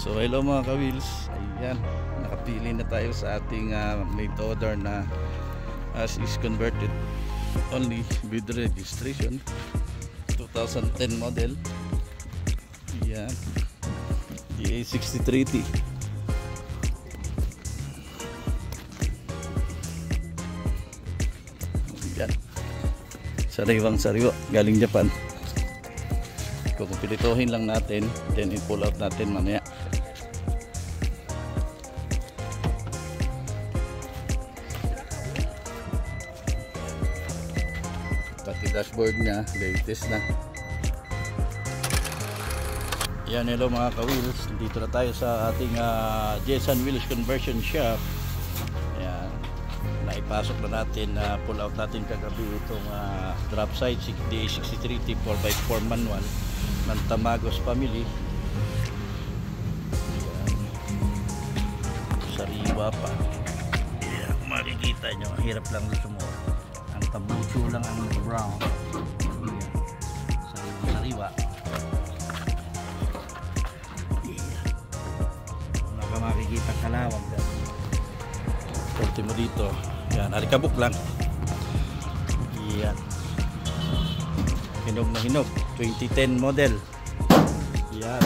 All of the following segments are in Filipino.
So hello mga ka-wheels, ayan, nakapili na tayo sa ating made order na as is converted only with registration 2010 model. Ayan, DA63T. Ayan, sariwang sariwa, galing Japan. Kukumpilituhin lang natin, then i-pull out natin mamaya. Pati dashboard niya, latest na. Yan, hello mga ka-wheels, dito na tayo sa ating Jesan Wheels Conversion Shop. Ayan, naipasok na natin, pull out natin kagabi itong drop side DA63T 4x4 manual ng Tamagos family. Ayan, sariwa pa. Ayan, makikita nyo, hirap lang sumuha. Ang tabucho lang ang brown. Ayan, sariwa. Ayan, wala ka makikita kalawang dyan. Korte mo dito. Ayan, alikabok lang. Ayan, hinog na hinog, 2010 model. Yan,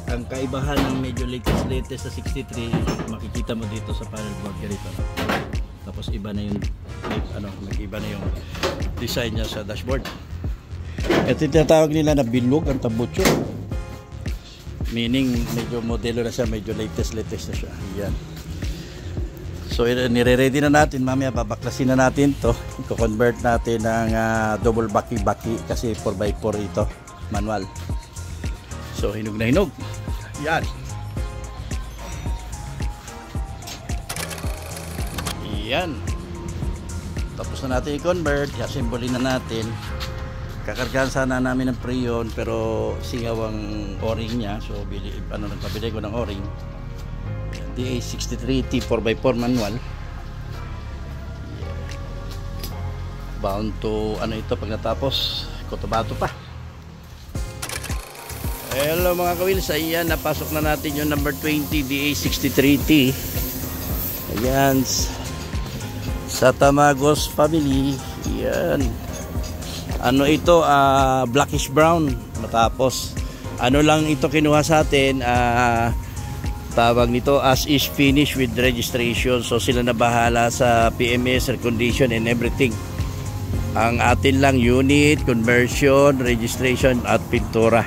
ang kaibahan ng medyo latest sa 63 makikita mo dito sa panel board ganito. Tapos iba na yung nag-iba na yung design niya sa dashboard. Ito tinatawag nila na bilog ang tabucho, meaning medyo modelo na siya, medyo latest na siya. Yan, so nire-ready na natin, mamaya babaklasin na natin to, i-convert natin ng double baki kasi 4x4 ito, manual. So hinog na hinog. Yan, yan, tapos na natin i-convert, i-assembly na natin. Kakargahan sana namin ng preyon pero singaw ang o-ring niya, so nagpabili ko ng o-ring. DA63T 4x4 manual. Bound to ito pag natapos, Cotabato pa. Hello mga ka-wheels, ayan, napasok na natin yung number 20 DA63T. Ayan, sa Tamagos family. Ayan, ito, blackish brown. Matapos lang ito kinuha sa atin, tawag nito as is finish with registration. So sila na bahala sa PMS, recondition and everything. Ang atin lang unit, conversion, registration at pintura.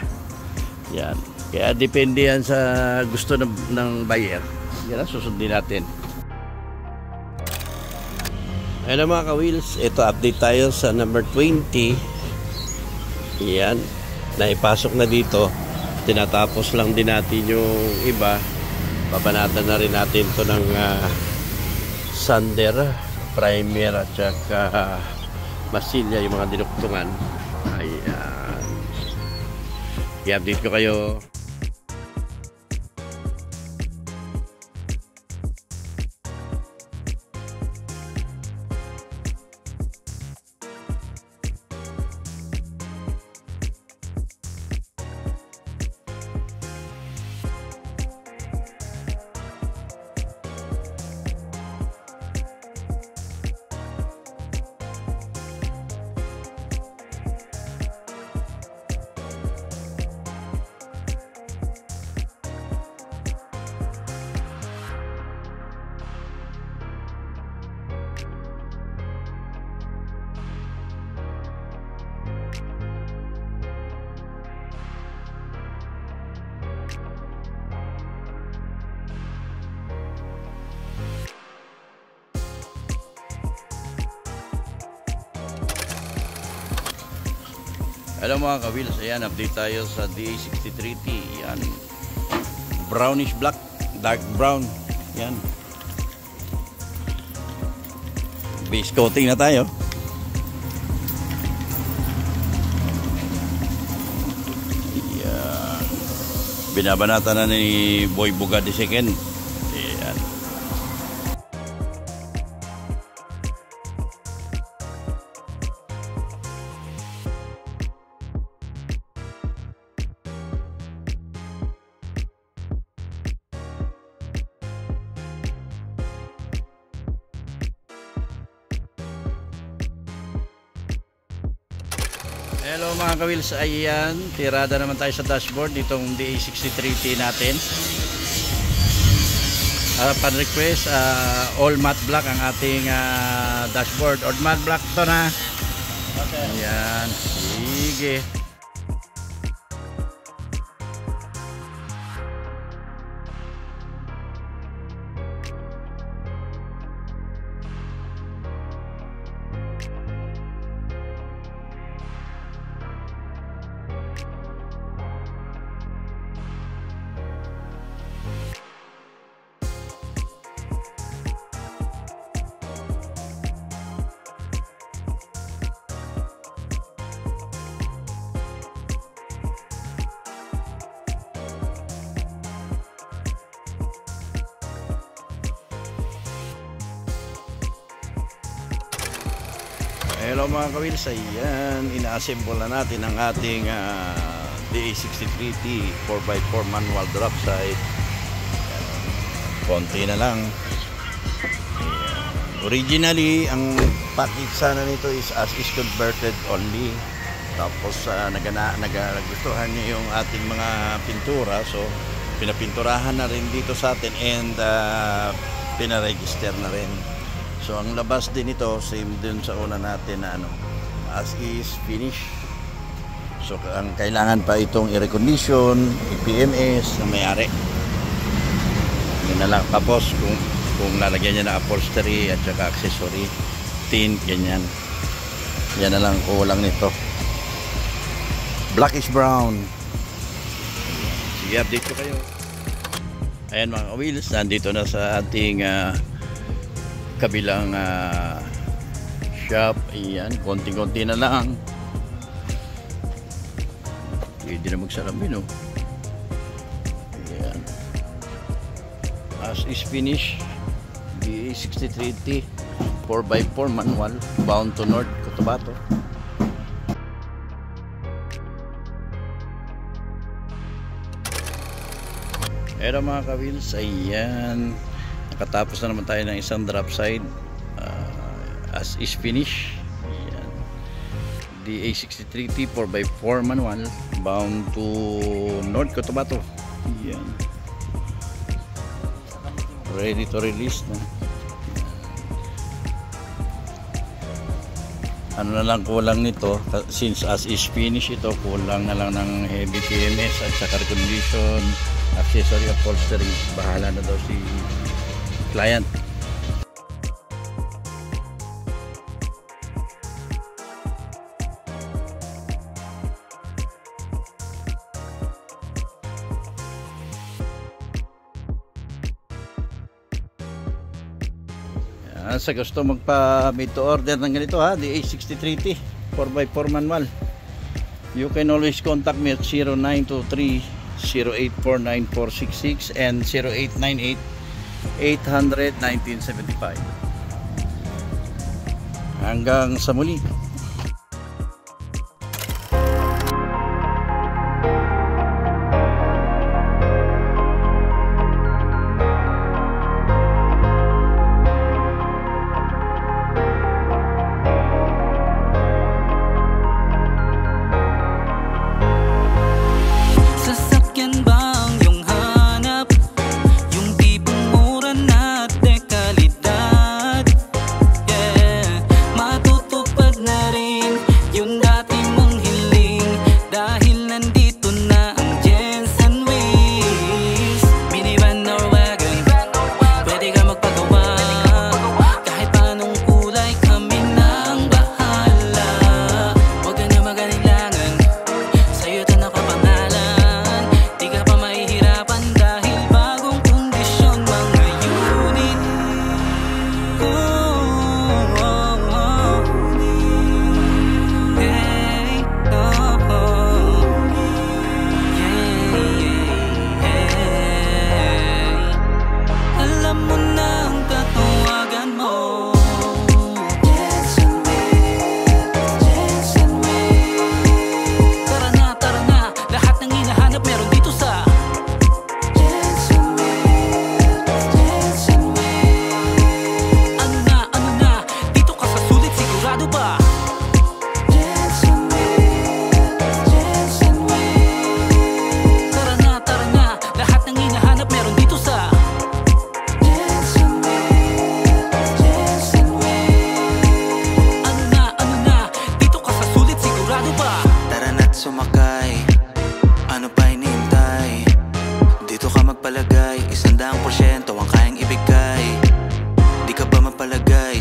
Yan, kaya depende yan sa gusto ng buyer. Yan ang susundin natin. Hello mga ka-wheels, ito update tayo sa number 20. Yan, naipasok na dito. Tinatapos lang din natin yung iba. Babanatan na rin natin to ng sander, primer at saka masilya, yung mga dinuktungan. Ayan, i-update ko kayo. Hello mga ka-wheels, ayan, update tayo sa DA63T. Yan, brownish black, dark brown. Yan, base coating na tayo. Yan, binabanata na ni Boy Bugatti II. Yan, Hello mga kawils, ayan, tirada naman tayo sa dashboard nitong DA63T natin. Pan request, all matte black ang ating dashboard. All matte black to na. Ayan, sige. Hello mga kawils, ayan, ina-assemble na natin ang ating DA63T 4x4 manual drop side. Konti na lang. Ayan. Originally, ang package sana nito is as is converted only. Tapos nagustuhan niya yung ating mga pintura, so pinapinturahan na rin dito sa atin and pinaregister na rin. So ang labas din ito same din sa una natin na as is finish. So ang kailangan pa itong i-recondition, i-PMS na may-ari. Yun na lang. Tapos kung lalagyan niya na upholstery at saka accessory, tint, ganyan. Yan na lang kulang nito. Blackish brown. Sige, update ko kayo. Ayan mga wheels, nandito na sa ating kabilang shop. Ayan, konting-konti na lang. Pwede na magsalamin, oh. Ayan. As is finish, DA63T 4x4 manual, bound to North Cotabato. Pero mga kawils, ayan, nakatapos na naman tayo ng isang drop side, as is finish. Ayan. DA63T 4x4 manual, bound to North Cotabato. Ayan. Ready to release na. Ano na lang kulang nito, since as is finish ito, kulang na lang ng heavy PMS at saka recondition, accessory, upholstery. Bahala na daw si client. Sa gusto magpa-made to order ng ganito ha, DA63T 4x4 manual, you can always contact me at 0923-084-9466 and 0898-800-1975. Hanggang sa muli. Matutupad na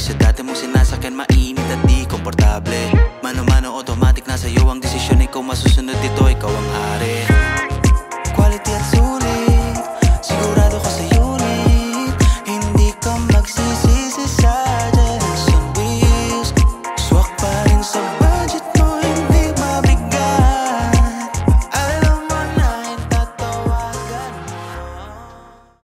sa dati mong sinabi